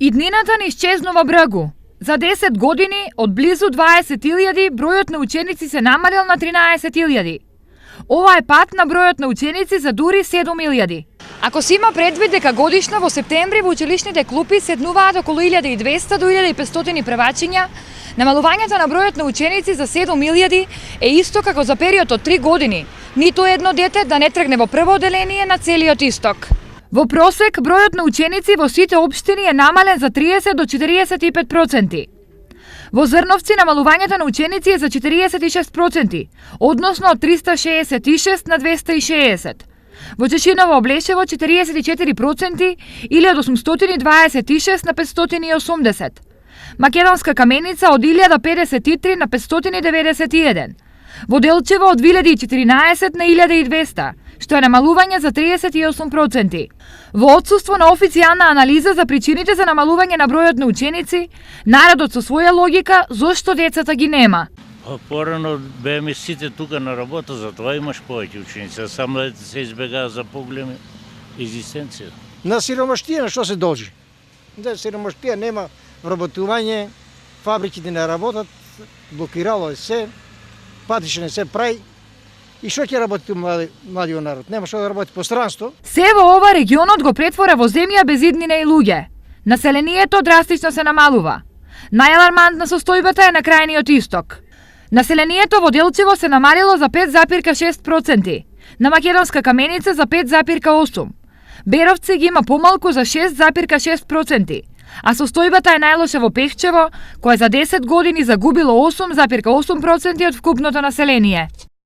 Иднината ни исчезнува брагу. За 10 години од близу 20.000 бројот на ученици се намалил на 13.000. Ова е пат на бројот на ученици за дури 7.000. Ако се има предвид дека годишно во септември во училишните клупи седнуваат околу 1200 до 1500 превачиња, намалувањето на бројот на ученици за 7.000 е исто како за период од 3 години. Ниту едно дете да не тргне во прво оделение на целиот исток. Во просек, бројот на ученици во сите општини е намален за 30 до 45%. Во Зрновци намалувањето на ученици е за 46%, односно од 366 на 260. Во Чешиново Облешево 44% или од 826 на 580. Македонска Каменица од 1053 на 591. Во Делчево од 2014 на 1200, што е намалување за 38%. Во отсуство на официјална анализа за причините за намалување на бројот на ученици, народот со своја логика зошто децата ги нема. Порано беме сите тука на работа, затоа имаш повеќе ученици, само да се избегава за поголема екзистенција. На сиромаштија на што се должи? Да, сиромаштија нема вработување, фабриките не работат, блокирало е се, патише не се прави. И што ќе работи младиот народ? Нема што да работи по странство. Се во ова регионот го претвора во земја без иднина и луѓе. Населението драстично се намалува. Најалармантна состојбата е на крајниот исток. Населението во Делчево се намалило за 5,6%, на Македонска Каменица за 5,8%. Беровци ги има помалку за 6,6%, а состојбата е најлоша во Пехчево, која за 10 години загубило 8,8% од вкупното население.